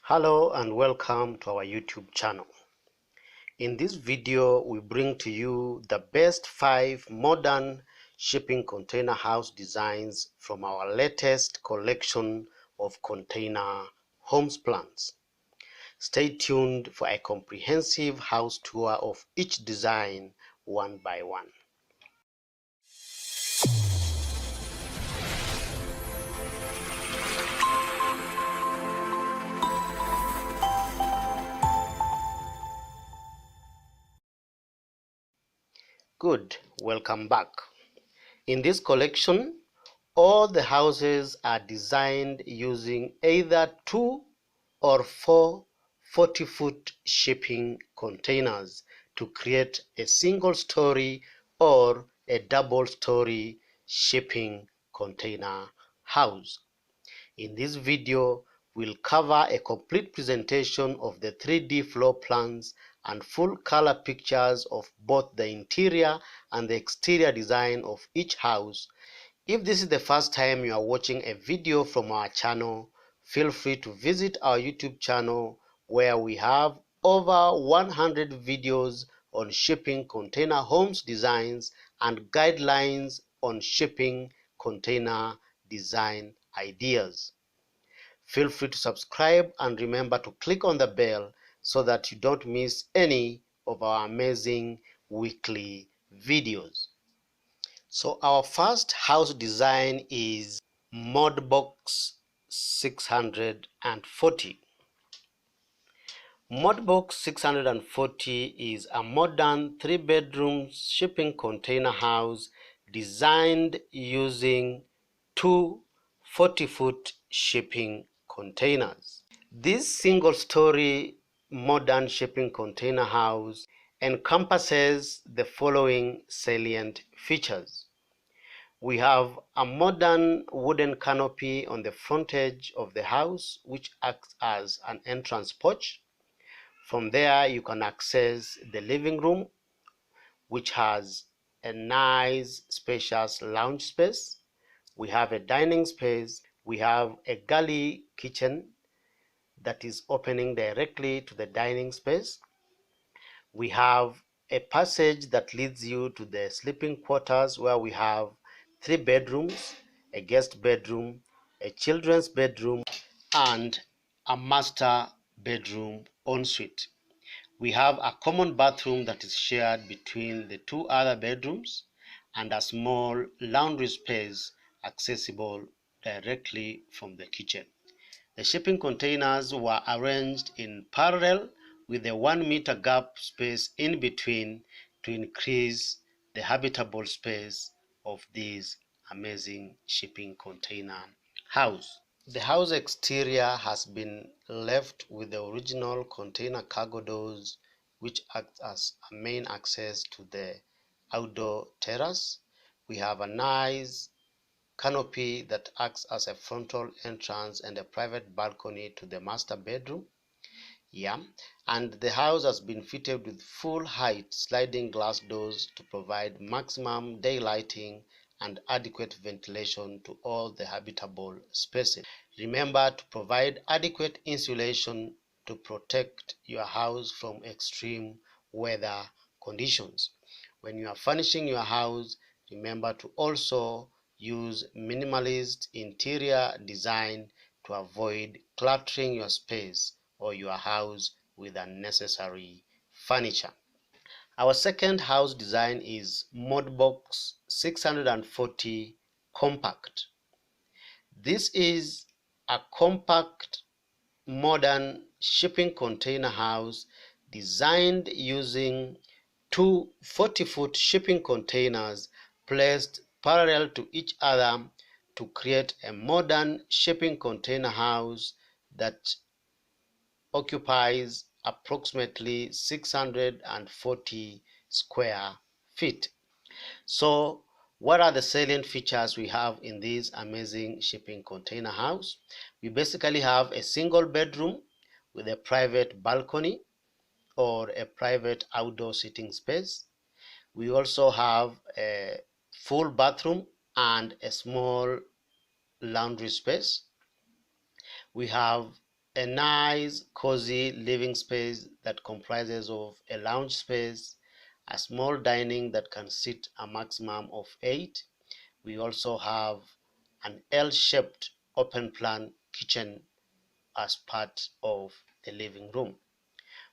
Hello and welcome to our YouTube channel. In this video, we bring to you the best 5 modern shipping container house designs from our latest collection of container homes plans. Stay tuned for a comprehensive house tour of each design one by one. Good, welcome back. In this collection, all the houses are designed using either 2 or 4 40-foot shipping containers to create a single-story or a double-story shipping container house. In this video, we'll cover a complete presentation of the 3D floor plans and full color pictures of both the interior and the exterior design of each house. If this is the first time you are watching a video from our channel, feel free to visit our YouTube channel where we have over 100 videos on shipping container homes designs and guidelines on shipping container design ideas. Feel free to subscribe and remember to click on the bell so that you don't miss any of our amazing weekly videos. So our first house design is Modbox 640. Modbox 640 is a modern 3-bedroom shipping container house designed using 2 40-foot shipping containers. This single-story modern shipping container house encompasses the following salient features. We have a modern wooden canopy on the front edge of the house, which acts as an entrance porch. From there, you can access the living room, which has a nice, spacious lounge space. We have a dining space. We have a galley kitchen that is opening directly to the dining space. We have a passage that leads you to the sleeping quarters where we have 3 bedrooms, a guest bedroom, a children's bedroom, and a master bedroom ensuite. We have a common bathroom that is shared between the 2 other bedrooms and a small laundry space accessible directly from the kitchen. The shipping containers were arranged in parallel with a 1-meter gap space in between to increase the habitable space of this amazing shipping container house. The house exterior has been left with the original container cargo doors, which act as a main access to the outdoor terrace. We have a nice canopy that acts as a frontal entrance and a private balcony to the master bedroom. And the house has been fitted with full height sliding glass doors to provide maximum daylighting and adequate ventilation to all the habitable spaces. Remember to provide adequate insulation to protect your house from extreme weather conditions. When you are furnishing your house, remember to also use minimalist interior design to avoid cluttering your space or your house with unnecessary furniture. Our second house design is Modbox 640 Compact. This is a compact modern shipping container house designed using 2 40-foot shipping containers placed parallel to each other to create a modern shipping container house that occupies approximately 640 square feet. So what are the salient features we have in this amazing shipping container house? We basically have a single bedroom with a private balcony or a private outdoor sitting space. We also have a full bathroom and a small laundry space. We have a nice cozy living space that comprises of a lounge space, a small dining that can seat a maximum of 8. We also have an L-shaped open plan kitchen as part of the living room.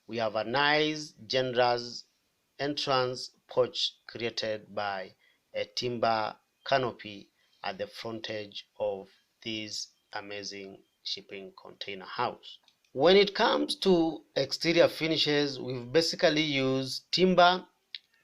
We have a nice generous entrance porch created by a timber canopy at the frontage of this amazing shipping container house. When it comes to exterior finishes, we've basically used timber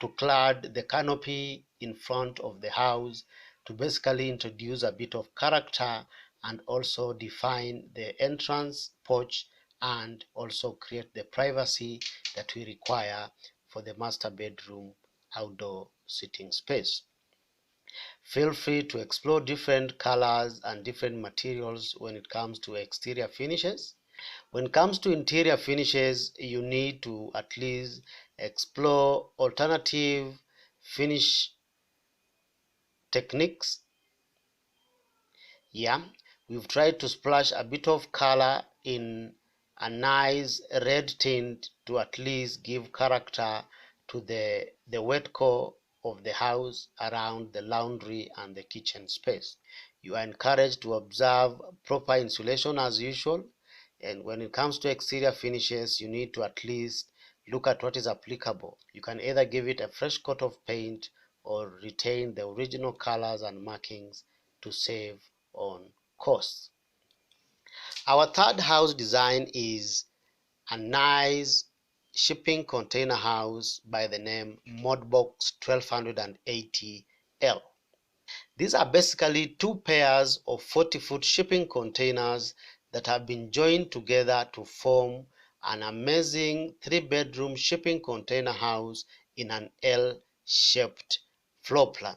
to clad the canopy in front of the house to basically introduce a bit of character and also define the entrance porch and also create the privacy that we require for the master bedroom outdoor sitting space. Feel free to explore different colors and different materials when it comes to exterior finishes. When it comes to interior finishes, you need to at least explore alternative finish techniques. Yeah, we've tried to splash a bit of color in a nice red tint to at least give character to the wet core of the house around the laundry and the kitchen space. You are encouraged to observe proper insulation as usual, and when it comes to exterior finishes, you need to at least look at what is applicable. You can either give it a fresh coat of paint or retain the original colors and markings to save on costs. Our third house design is a nice shipping container house by the name Modbox 1280L. These are basically two pairs of 40-foot shipping containers that have been joined together to form an amazing 3-bedroom shipping container house in an L-shaped floor plan.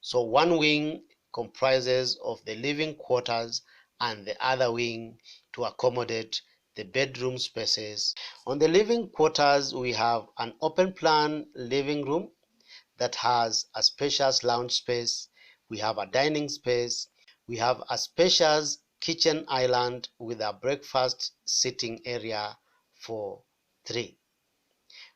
So one wing comprises of the living quarters and the other wing to accommodate the bedroom spaces. On the living quarters, we have an open plan living room that has a spacious lounge space. We have a dining space. We have a spacious kitchen island with a breakfast sitting area for 3.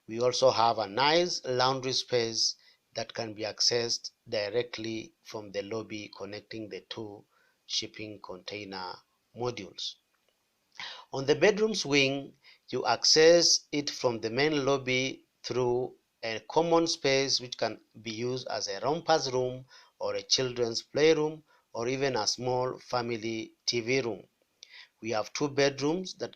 We also have a nice laundry space that can be accessed directly from the lobby connecting the two shipping container modules. On the bedrooms wing, you access it from the main lobby through a common space which can be used as a rompers room or a children's playroom or even a small family TV room. We have 2 bedrooms that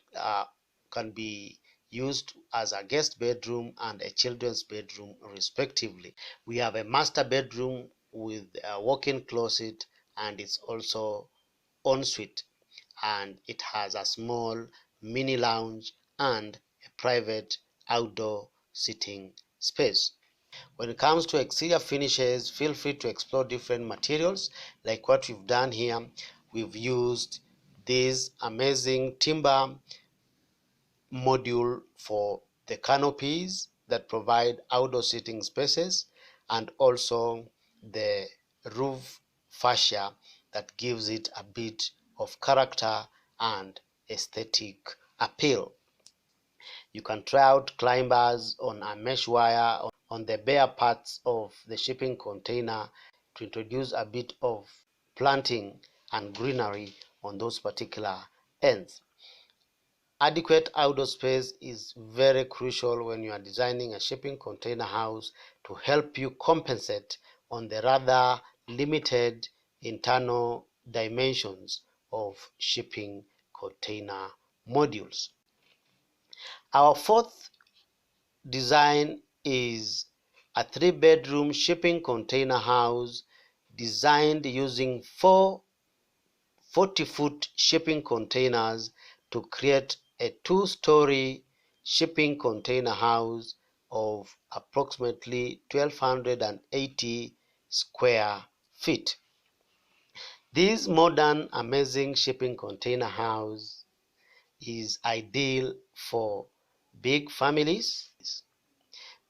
can be used as a guest bedroom and a children's bedroom respectively. We have a master bedroom with a walk-in closet and it's also ensuite, and it has a small mini lounge and a private outdoor sitting space. When it comes to exterior finishes, feel free to explore different materials like what we've done here. We've used this amazing timber module for the canopies that provide outdoor sitting spaces and also the roof fascia that gives it a bit of character and aesthetic appeal. You can try out climbers on a mesh wire on the bare parts of the shipping container to introduce a bit of planting and greenery on those particular ends. Adequate outdoor space is very crucial when you are designing a shipping container house to help you compensate on the rather limited internal dimensions of shipping container modules. Our fourth design is a 3-bedroom shipping container house designed using 4 40-foot shipping containers to create a 2-story shipping container house of approximately 1,280 square feet. This modern amazing shipping container house is ideal for big families.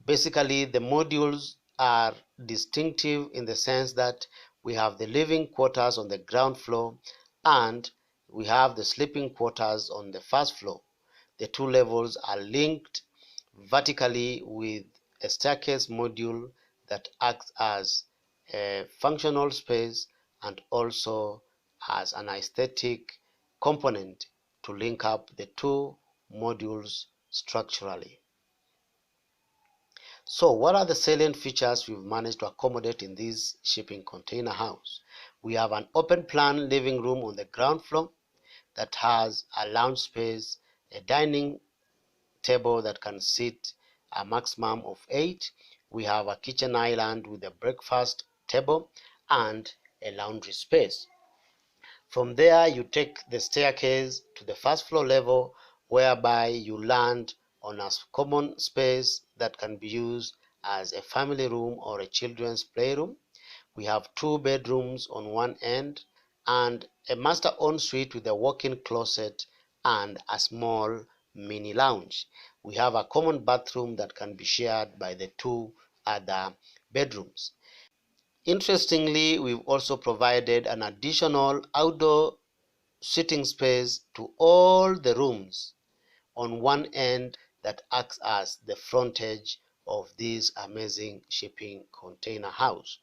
Basically, the modules are distinctive in the sense that we have the living quarters on the ground floor and we have the sleeping quarters on the first floor. The two levels are linked vertically with a staircase module that acts as a functional space and also as an aesthetic component to link up the two modules structurally. So what are the salient features we've managed to accommodate in this shipping container house? We have an open plan living room on the ground floor that has a lounge space, a dining table that can sit a maximum of 8. We have a kitchen island with a breakfast table and a laundry space. From there, you take the staircase to the first floor level, whereby you land on a common space that can be used as a family room or a children's playroom. We have 2 bedrooms on one end and a master ensuite with a walk-in closet and a small mini lounge. We have a common bathroom that can be shared by the 2 other bedrooms. Interestingly, we've also provided an additional outdoor sitting space to all the rooms on one end that acts as the frontage of this amazing shipping container house.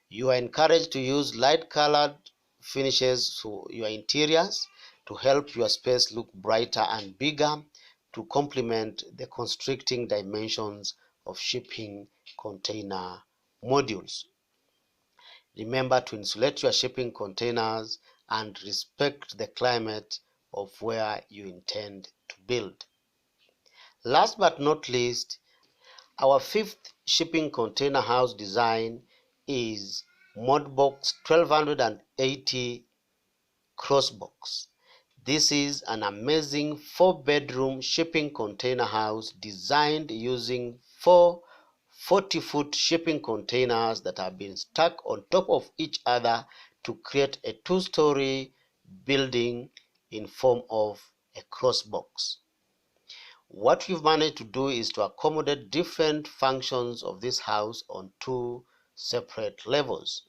You are encouraged to use light colored finishes to your interiors to help your space look brighter and bigger to complement the constricting dimensions of shipping container modules. Remember to insulate your shipping containers and respect the climate of where you intend to build. Last but not least, our 5th shipping container house design is Modbox 1280 Crossbox. This is an amazing 4-bedroom shipping container house designed using 4 40-foot shipping containers that have been stuck on top of each other to create a 2-story building in form of a crossbox. What we've managed to do is to accommodate different functions of this house on 2 separate levels.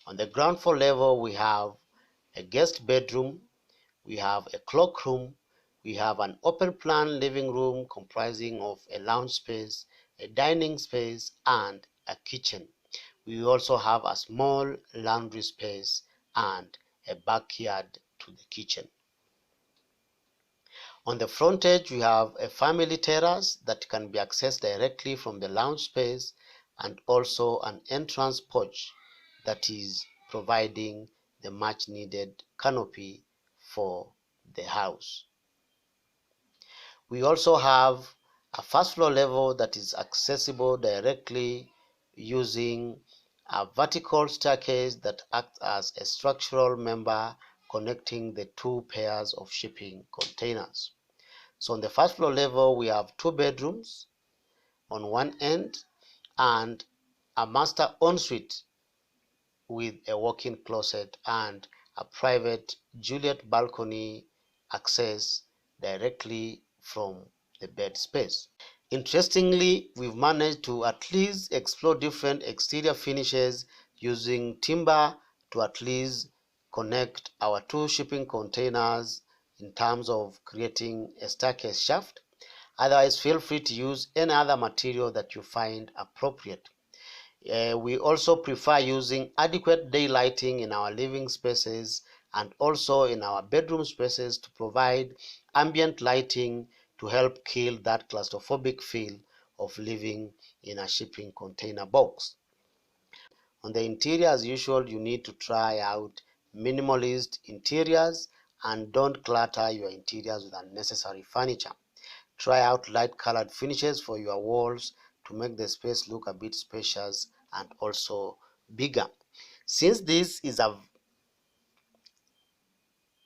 On the ground floor level, we have a guest bedroom, we have a cloakroom, we have an open plan living room comprising of a lounge space, a dining space, and a kitchen. We also have a small laundry space and a backyard to the kitchen. On the front edge, we have a family terrace that can be accessed directly from the lounge space and also an entrance porch that is providing the much needed canopy for the house. We also have a first floor level that is accessible directly using a vertical staircase that acts as a structural member connecting the 2 pairs of shipping containers. So on the first floor level, we have 2 bedrooms on one end and a master ensuite with a walk-in closet and a private Juliet balcony access directly from the bed space. Interestingly, we've managed to at least explore different exterior finishes using timber to at least connect our 2 shipping containers in terms of creating a staircase shaft. Otherwise, feel free to use any other material that you find appropriate. We also prefer using adequate daylighting in our living spaces and also in our bedroom spaces to provide ambient lighting to help kill that claustrophobic feel of living in a shipping container box. On the interior, as usual, you need to try out minimalist interiors and don't clutter your interiors with unnecessary furniture. Try out light colored finishes for your walls to make the space look a bit spacious and also bigger. Since this is a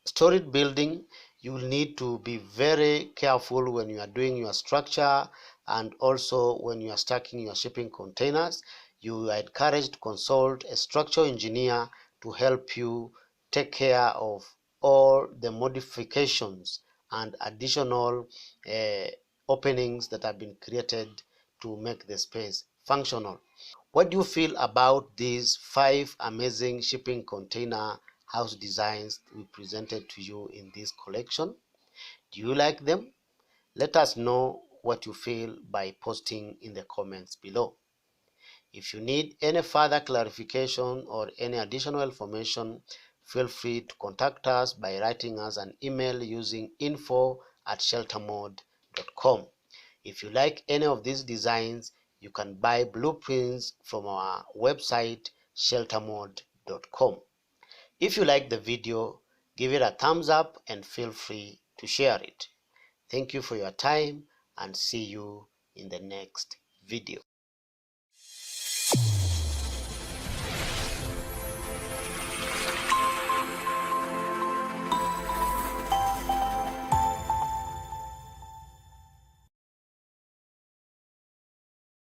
storied building, you will need to be very careful when you are doing your structure and also when you are stacking your shipping containers. You are encouraged to consult a structural engineer to help you take care of all the modifications and additional openings that have been created to make the space functional. What do you feel about these 5 amazing shipping container house designs we presented to you in this collection. Do you like them? Let us know what you feel by posting in the comments below. If you need any further clarification or any additional information, feel free to contact us by writing us an email using info@sheltermode.com. If you like any of these designs, you can buy blueprints from our website sheltermode.com. If you like the video, give it a thumbs up and feel free to share it. Thank you for your time and see you in the next video.